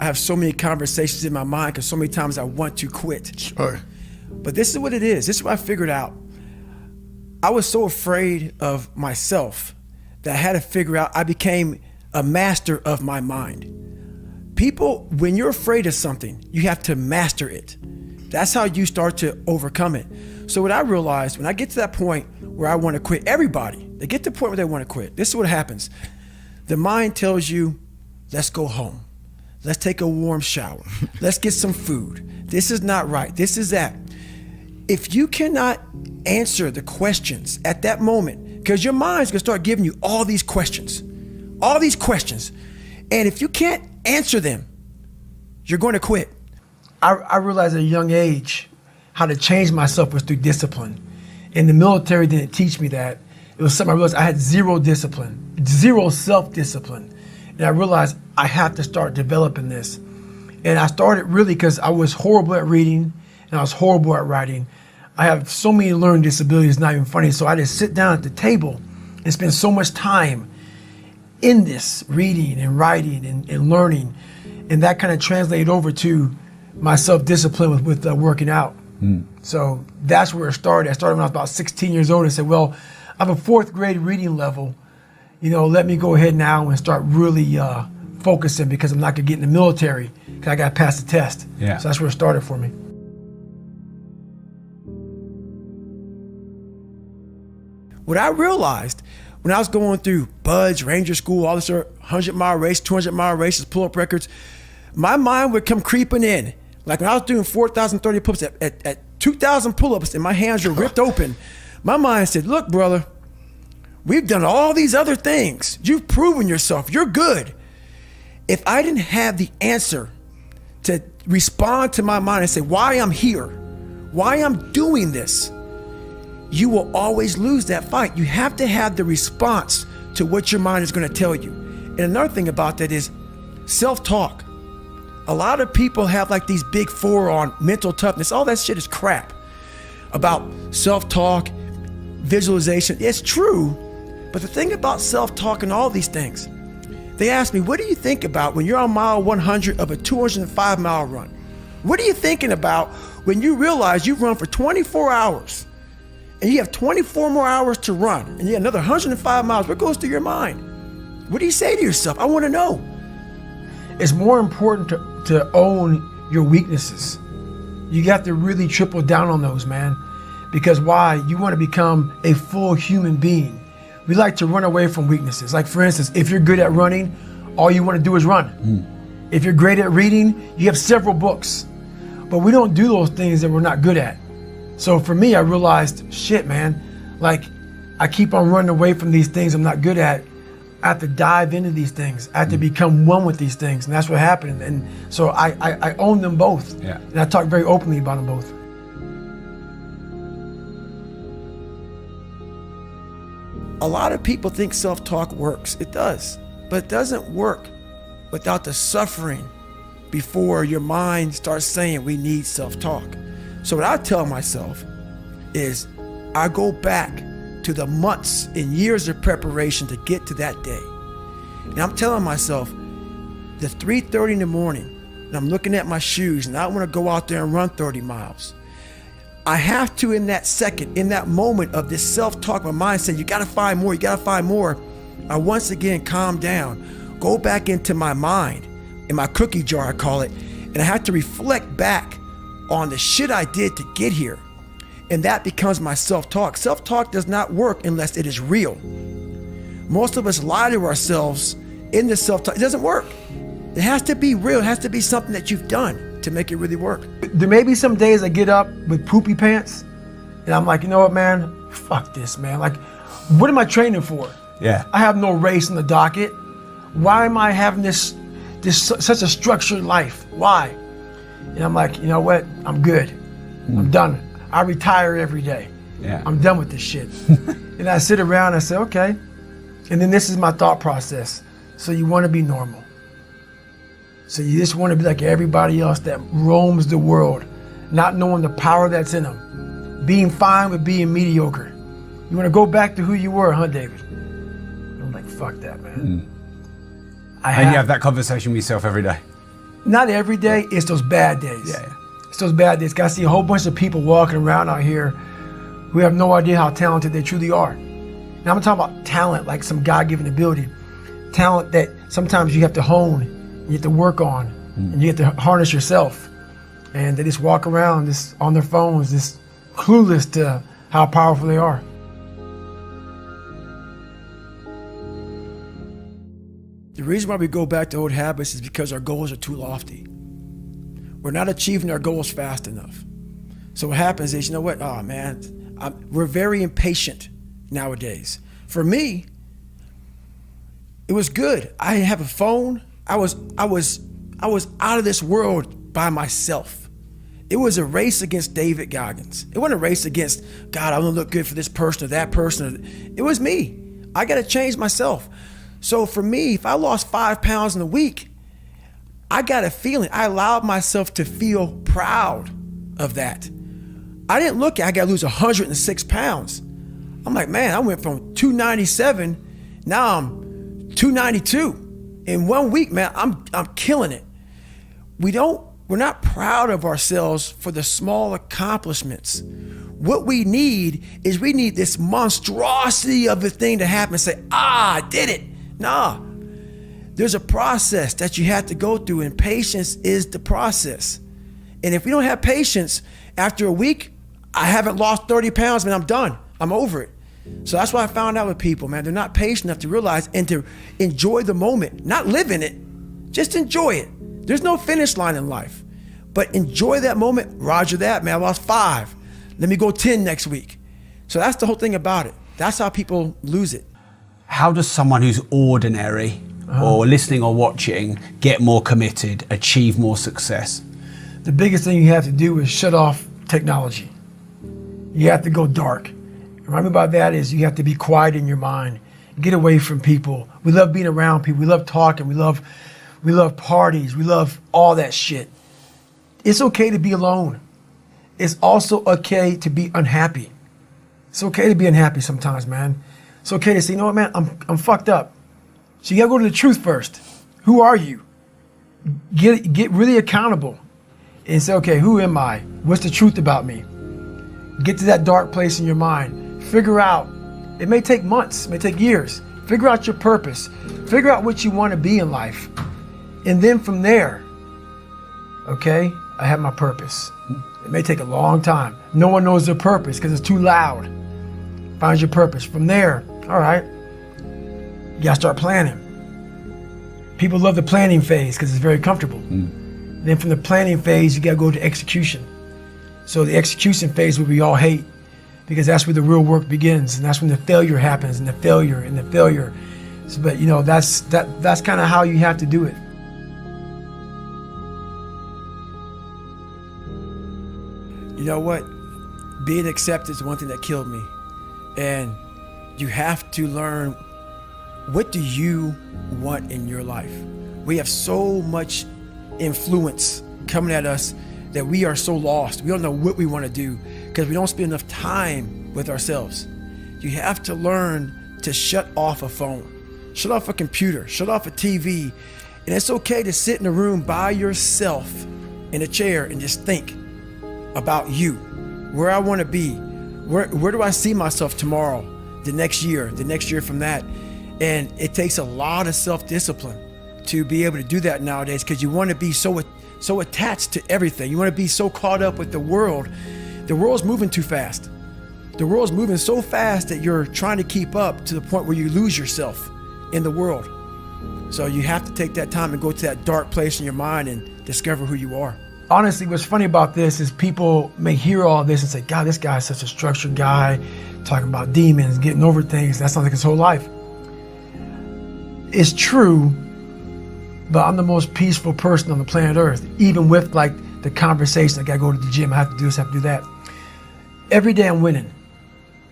I have so many conversations in my mind because so many times I want to quit. Sure. But this is what it is. This is what I figured out. I was so afraid of myself that I had to figure out I became a master of my mind. People, when you're afraid of something, you have to master it. That's how you start to overcome it. So what I realized, when I get to that point where I want to quit, everybody, they get to the point where they want to quit. This is what happens. The mind tells you, let's go home. Let's take a warm shower. Let's get some food. This is not right. This is that. If you cannot answer the questions at that moment, because your mind's gonna start giving you all these questions. And if you can't answer them, you're going to quit. I realized at a young age how to change myself was through discipline. In the military didn't teach me that. It was something I realized I had zero discipline, zero self-discipline. And I realized I have to start developing this. And I started really because I was horrible at reading and I was horrible at writing. I have so many learning disabilities, it's not even funny. So I just sit down at the table and spend so much time in this, reading and writing and learning. And that kind of translated over to my self-discipline with working out. So that's where it started. I started when I was about 16 years old and said, well, I have a 4th grade reading level. You know, let me go ahead now and start really focusing because I'm not gonna get in the military because I gotta pass the test. Yeah. So that's where it started for me. What I realized when I was going through Buds, Ranger School, all this 100-mile race, 200-mile races, pull-up records, my mind would come creeping in. Like when I was doing 4,030 pull-ups at 2,000 pull-ups and my hands were ripped open, my mind said, look, brother, we've done all these other things. You've proven yourself. You're good. If I didn't have the answer to respond to my mind and say why I'm here, why I'm doing this, you will always lose that fight. You have to have the response to what your mind is going to tell you. And another thing about that is self-talk. A lot of people have like these big 4 on mental toughness. All that shit is crap. About self-talk, visualization. It's true, but the thing about self-talk and all these things, they ask me, what do you think about when you're on mile 100 of a 205-mile run? What are you thinking about when you realize you've run for 24 hours and you have 24 more hours to run and you have another 105 miles? What goes through your mind? What do you say to yourself? I want to know. It's more important to own your weaknesses. You got to really triple down on those, man. Because why? You want to become a full human being. We like to run away from weaknesses. Like for instance, if you're good at running, all you want to do is run. If you're great at reading, you have several books. But we don't do those things that we're not good at. So for me, I realized, shit, man, like I keep on running away from these things I'm not good at. I have to dive into these things. I have to become one with these things. And that's what happened. And so I own them both. Yeah. And I talk very openly about them both. A lot of people think self-talk works. It does, but it doesn't work without the suffering before your mind starts saying we need self-talk. So what I tell myself is I go back to the months and years of preparation to get to that day. And I'm telling myself, the 3:30 in the morning, and I'm looking at my shoes and I want to go out there and run 30 miles. I have to, in that second, in that moment of this self-talk, my mind saying, you got to find more, you got to find more. I once again calm down, go back into my mind, in my cookie jar, I call it, and I have to reflect back on the shit I did to get here. And that becomes my self-talk. Self-talk does not work unless it is real. Most of us lie to ourselves in the self-talk. It doesn't work. It has to be real. It has to be something that you've done to make it really work. There may be some days I get up with poopy pants and I'm like, you know what, man? Fuck this, man. Like, what am I training for? Yeah. I have no race on the docket. Why am I having this such a structured life? Why? And I'm like, you know what? I'm good. I'm done. I retire every day. Yeah. I'm done with this shit. And I sit around and I say, okay. And then this is my thought process. So you want to be normal. So you just want to be like everybody else that roams the world, not knowing the power that's in them. Being fine with being mediocre. You want to go back to who you were, huh, David? I'm like, fuck that, man. And you have that conversation with yourself every day? not every day, it's those bad days. Yeah. It's those bad days. I see a whole bunch of people walking around out here who have no idea how talented they truly are. Now I'm talking about talent, like some God-given ability. Talent that sometimes you have to hone, you have to work on, and you have to harness yourself. And they just walk around just on their phones, just clueless to how powerful they are. The reason why we go back to old habits is because our goals are too lofty. We're not achieving our goals fast enough. So what happens is, you know what? Oh man, we're very impatient nowadays. For me, it was good. I didn't have a phone. I was out of this world by myself. It was a race against David Goggins. It wasn't a race against, God, I want to look good for this person or that person. It was me. I got to change myself. So for me, if I lost 5 pounds in a week, I got a feeling. I allowed myself to feel proud of that. I didn't look at, I got to lose 106 pounds. I'm like, man, I went from 297, now I'm 292. In 1 week, man, I'm killing it. We're not proud of ourselves for the small accomplishments. What we need is this monstrosity of a thing to happen and say, I did it. Nah, there's a process that you have to go through, and patience is the process. And if we don't have patience, after a week, I haven't lost 30 pounds, man, I'm done. I'm over it. So that's what I found out with people, man. They're not patient enough to realize and to enjoy the moment, not live in it, just enjoy it. There's no finish line in life, but enjoy that moment. Roger that, man, I lost 5. Let me go 10 next week. So that's the whole thing about it. That's how people lose it. How does someone who's ordinary or listening or watching get more committed, achieve more success? The biggest thing you have to do is shut off technology. You have to go dark. What I mean by that is you have to be quiet in your mind. Get away from people. We love being around people. We love talking. We love parties. We love all that shit. It's okay to be alone. It's also okay to be unhappy. It's okay to be unhappy sometimes, man. It's okay to say, you know what, man, I'm fucked up. So you gotta go to the truth first. Who are you? Get really accountable and say, okay, who am I? What's the truth about me? Get to that dark place in your mind. Figure out, it may take months, it may take years. Figure out your purpose. Figure out what you want to be in life. And then from there, okay, I have my purpose. It may take a long time. No one knows their purpose because it's too loud. Find your purpose. From there, all right, you gotta start planning. People love the planning phase because it's very comfortable. Then from the planning phase, you gotta go to execution. So the execution phase, what we all hate, because that's where the real work begins, and that's when the failure happens, and the failure. So, but you know, that's kind of how you have to do it. You know what? Being accepted is one thing that killed me. And you have to learn, what do you want in your life? We have so much influence coming at us that we are so lost. We don't know what we want to do because we don't spend enough time with ourselves. You have to learn to shut off a phone, shut off a computer, shut off a TV. And it's okay to sit in a room by yourself in a chair and just think about you, where I want to be, where do I see myself tomorrow, the next year from that. And it takes a lot of self-discipline to be able to do that nowadays, because you want to be so attached to everything. You want to be so caught up with the world. The world's moving too fast. The world's moving so fast that you're trying to keep up to the point where you lose yourself in the world. So you have to take that time and go to that dark place in your mind and discover who you are. Honestly, what's funny about this is people may hear all this and say, God, this guy's such a structured guy, talking about demons, getting over things. That sounds like his whole life. It's true, but I'm the most peaceful person on the planet Earth, even with like the conversation. I gotta go to the gym, I have to do this, I have to do that. Every day I'm winning.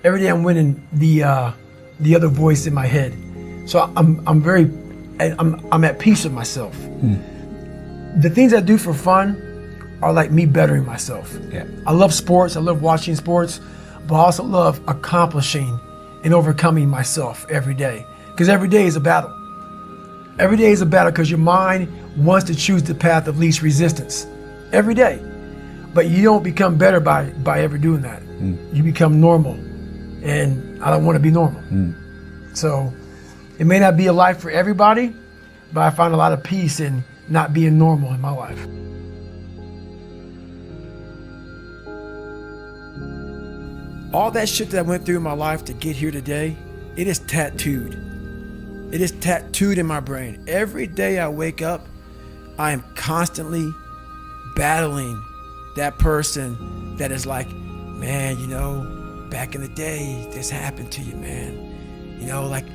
Every day I'm winning the other voice in my head. So I'm at peace with myself. The things I do for fun are like me bettering myself. Yeah. I love sports, I love watching sports, but I also love accomplishing and overcoming myself every day. Because every day is a battle. Every day is a battle because your mind wants to choose the path of least resistance every day. But you don't become better by ever doing that. You become normal. And I don't want to be normal. So it may not be a life for everybody, but I find a lot of peace in not being normal in my life. All that shit that I went through in my life to get here today, it is tattooed. It is tattooed in my brain. Every day I wake up, I am constantly battling that person that is like, man, you know, back in the day, this happened to you, man. You know, like,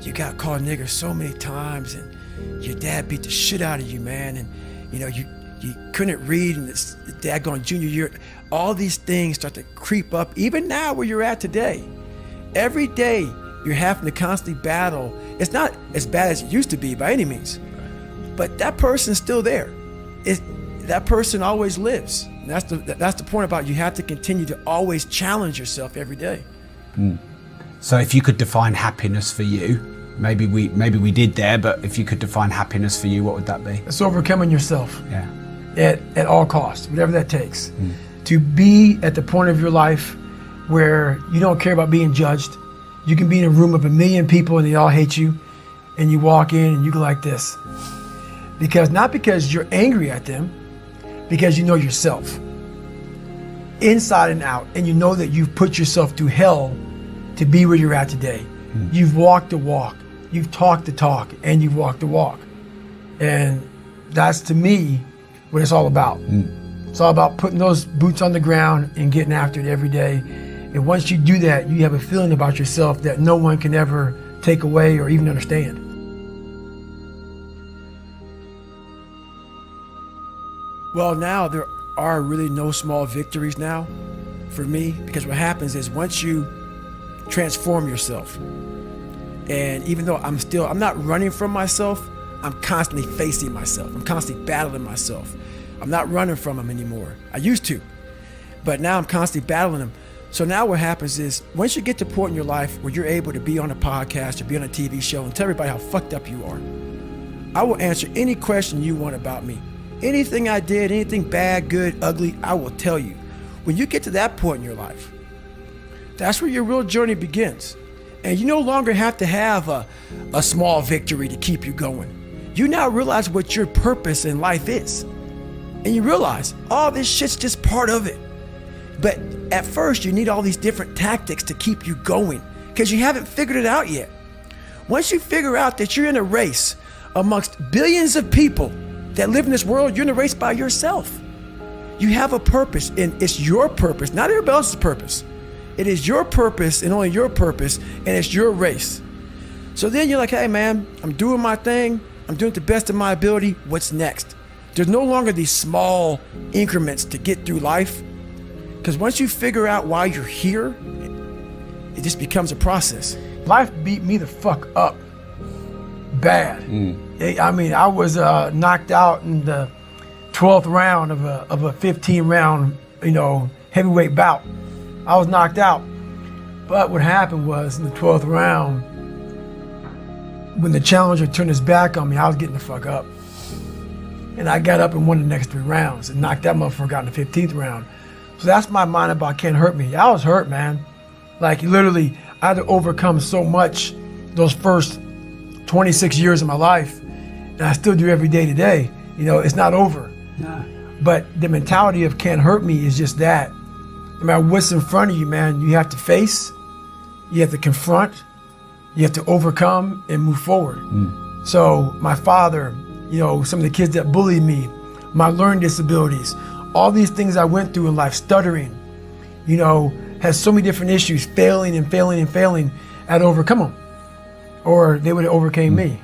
you got called nigger so many times, and your dad beat the shit out of you, man, and, you know, you couldn't read, and this dad going junior year. All these things start to creep up, even now where you're at today. Every day, you're having to constantly battle. It's not as bad as it used to be by any means, but that person's still there. That person always lives. And that's the point about you have to continue to always challenge yourself every day. So if you could define happiness for you, maybe we did there, but if you could define happiness for you, what would that be? It's overcoming yourself. Yeah. At all costs, whatever that takes. To be at the point of your life where you don't care about being judged. You can be in a room of 1 million people and they all hate you, and you walk in and you go like this. Not because you're angry at them, because you know yourself. Inside and out, and you know that you've put yourself through hell to be where you're at today. You've walked the walk, you've talked the talk, and you've walked the walk. And that's, to me, what it's all about. It's all about putting those boots on the ground and getting after it every day. And once you do that, you have a feeling about yourself that no one can ever take away or even understand. Well, now there are really no small victories now for me, because what happens is once you transform yourself, and even though I'm not running from myself, I'm constantly facing myself. I'm constantly battling myself. I'm not running from them anymore. I used to, but now I'm constantly battling them. So now what happens is once you get to a point in your life where you're able to be on a podcast or be on a TV show and tell everybody how fucked up you are, I will answer any question you want about me. Anything I did, anything bad, good, ugly, I will tell you. When you get to that point in your life, that's where your real journey begins. And you no longer have to have a small victory to keep you going. You now realize what your purpose in life is. And you realize all this shit's just part of it. But at first, you need all these different tactics to keep you going because you haven't figured it out yet. Once you figure out that you're in a race amongst billions of people that live in this world, you're in a race by yourself. You have a purpose, and it's your purpose, not everybody else's purpose. It is your purpose and only your purpose, and it's your race. So then you're like, hey man, I'm doing my thing. I'm doing it the best of my ability. What's next? There's no longer these small increments to get through life, because once you figure out why you're here, it just becomes a process. Life beat me the fuck up bad. I mean, I was knocked out in the 12th round of a 15 round, heavyweight bout. I was knocked out. But what happened was in the 12th round, when the challenger turned his back on me, I was getting the fuck up. And I got up and won the next 3 rounds and knocked that motherfucker out in the 15th round. So that's my mind about can't hurt me. I was hurt, man. Like literally, I had to overcome so much those first 26 years of my life. And I still do every day today. It's not over. No. But the mentality of can't hurt me is just that. No matter what's in front of you, man, you have to face, you have to confront, you have to overcome and move forward. So my father, some of the kids that bullied me, my learning disabilities, all these things I went through in life, stuttering, has so many different issues, failing and failing and failing, I had to overcome them. Or they would have overcame me.